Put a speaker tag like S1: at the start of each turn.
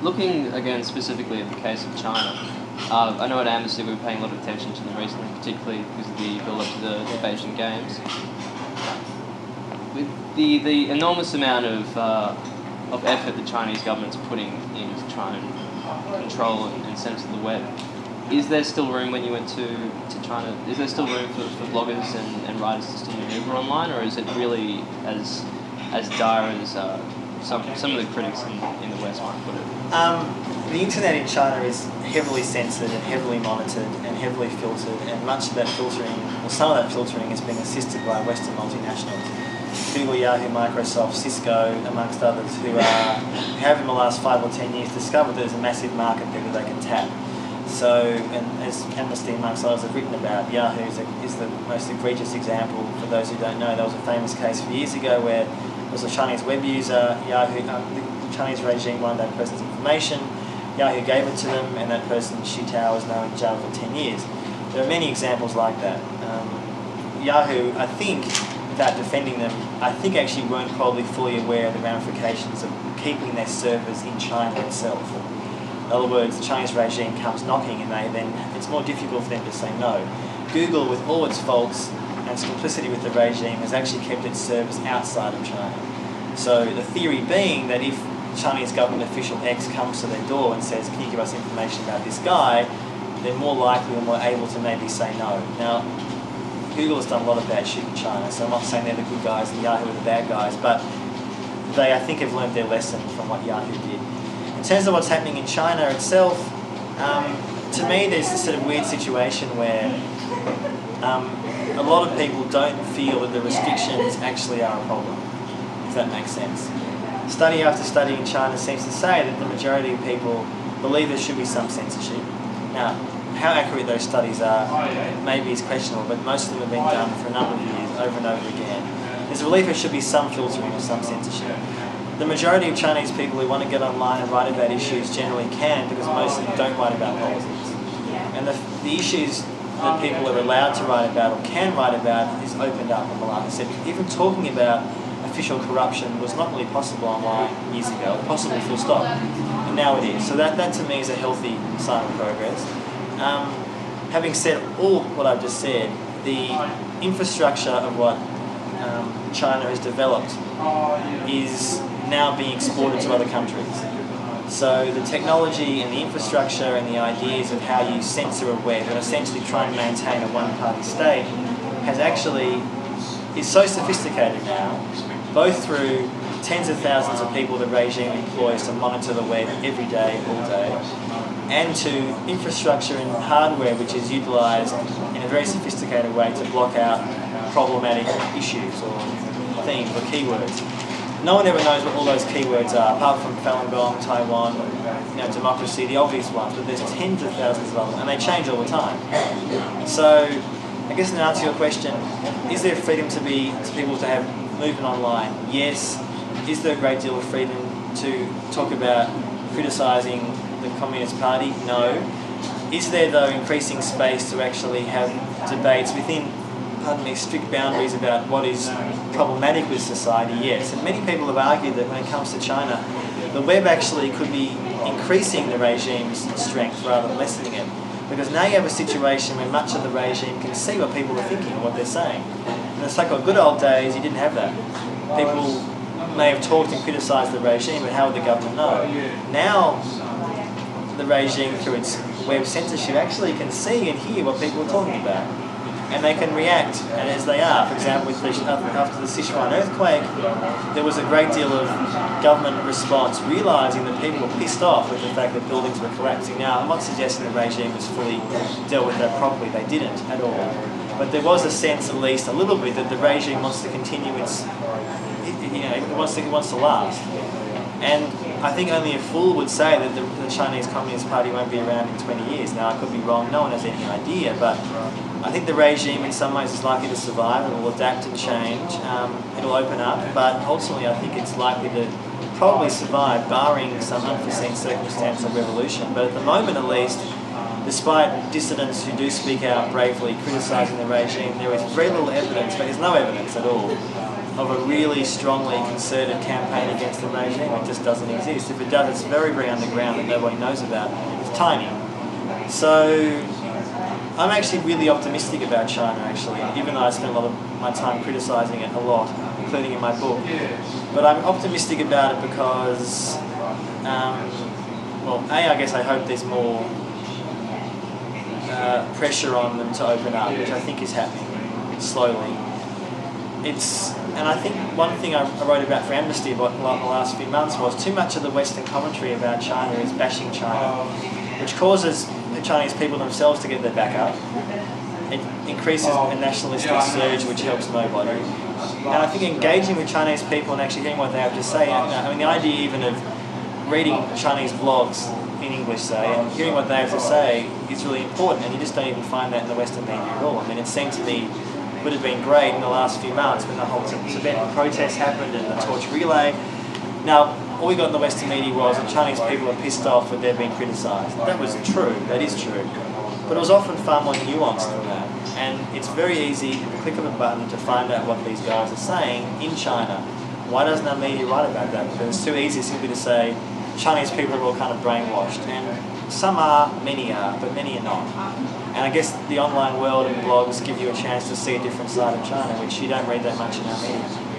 S1: looking again specifically at the case of China, I know at Amnesty we were paying a lot of attention to them recently, particularly because of the build-up to the Beijing Games. With the enormous amount of effort the Chinese government's putting in to try and control and censor the web, is there still room when you went to China? Is there still room for bloggers and writers to still maneuver online, or is it really as dire as some of the critics in the West might put it?
S2: The internet in China is heavily censored and heavily monitored and heavily filtered, and much of that filtering, or some of that filtering, is being assisted by Western multinationals. Google, Yahoo, Microsoft, Cisco, amongst others, who have in the last 5 or 10 years discovered there's a massive market there that they can tap. So, and as Amnesty amongst others have written about, Yahoo is the most egregious example. For those who don't know, there was a famous case a few years ago where there was a Chinese web user, Yahoo, the Chinese regime wanted that person's information, Yahoo gave it to them, and that person, Xu Tao, is now in jail for 10 years. There are many examples like that. Yahoo, I think, without defending them, I think actually weren't probably fully aware of the ramifications of keeping their servers in China itself. In other words, the Chinese regime comes knocking and it's more difficult for them to say no. Google, with all its faults and its complicity with the regime, has actually kept its servers outside of China. So the theory being that if Chinese government official X comes to their door and says, can you give us information about this guy, they're more likely and more able to maybe say no. Now, Google has done a lot of bad shit in China, so I'm not saying they're the good guys and Yahoo are the bad guys, but they, I think, have learned their lesson from what Yahoo did. In terms of what's happening in China itself, to me there's this sort of weird situation where a lot of people don't feel that the restrictions actually are a problem, if that makes sense. Study after study in China seems to say that the majority of people believe there should be some censorship. Now, how accurate those studies are maybe is questionable, but most of them have been done for a number of years, over and over again. There's a belief there should be some filtering or some censorship. The majority of Chinese people who want to get online and write about issues generally can, because most of them don't write about politics. And the issues that people are allowed to write about or can write about is opened up in the last step. Even talking about official corruption was not really possible online years ago, possible full stop, and now it is. So that to me is a healthy sign of progress. Having said all what I've just said, the infrastructure of what China has developed is now being exported to other countries. So the technology and the infrastructure and the ideas of how you censor a web and essentially try and maintain a one-party state is so sophisticated now, both through tens of thousands of people the regime employs to monitor the web every day, all day, and to infrastructure and hardware which is utilised in a very sophisticated way to block out problematic issues or themes or keywords. No one ever knows what all those keywords are, apart from Falun Gong, Taiwan, democracy, the obvious ones, but there's tens of thousands of them, and they change all the time. So, I guess in answer to your question, is there freedom to people to have movement online? Yes. Is there a great deal of freedom to talk about criticising the Communist Party? No. Is there, though, increasing space to actually have debates within, strict boundaries about what is problematic with society? Yes. And many people have argued that when it comes to China, the web actually could be increasing the regime's strength rather than lessening it. Because now you have a situation where much of the regime can see what people are thinking and what they're saying. In the so-called good old days, you didn't have that. People may have talked and criticised the regime, but how would the government know? Now, the regime, through its web censorship, actually can see and hear what people are talking about. And they can react, and as they are. For example, after the Sichuan earthquake, there was a great deal of government response, realising that people were pissed off with the fact that buildings were collapsing. Now, I'm not suggesting the regime has fully dealt with that properly. They didn't at all. But there was a sense, at least a little bit, that the regime wants to continue it wants to last. And I think only a fool would say that the Chinese Communist Party won't be around in 20 years. Now, I could be wrong, no one has any idea, but I think the regime in some ways is likely to survive. It will adapt and change. It'll open up, but ultimately I think it's likely to probably survive, barring some unforeseen circumstance of revolution. But at the moment, at least, despite dissidents who do speak out bravely criticising the regime, there is very little evidence, but there's no evidence at all, of a really strongly concerted campaign against the regime. It just doesn't exist. If it does, it's very, very underground and nobody knows about it. It's tiny. So I'm actually really optimistic about China, actually, even though I spend a lot of my time criticising it a lot, including in my book. But I'm optimistic about it because, well, I guess I hope there's more pressure on them to open up, which I think is happening slowly. And I think one thing I wrote about for Amnesty about the last few months was too much of the Western commentary about China is bashing China, which causes the Chinese people themselves to get their back up. It increases a nationalistic surge, which helps nobody. And I think engaging with Chinese people and actually hearing what they have to say, I mean, the idea even of reading Chinese blogs in English, say, and hearing what they have to say is really important, and you just don't even find that in the Western media at all. I mean, it seemed to me would have been great in the last few months when the whole Tibetan protest happened and the torch relay. Now, all we got in the Western media was that Chinese people are pissed off that they're being criticised. That was true, that is true. But it was often far more nuanced than that. And it's very easy, at the click of a button, to find out what these guys are saying in China. Why doesn't our media write about that? Because it's too easy simply to say Chinese people are all kind of brainwashed. And some are, many are, but many are not. And I guess the online world and blogs give you a chance to see a different side of China, which you don't read that much in our media.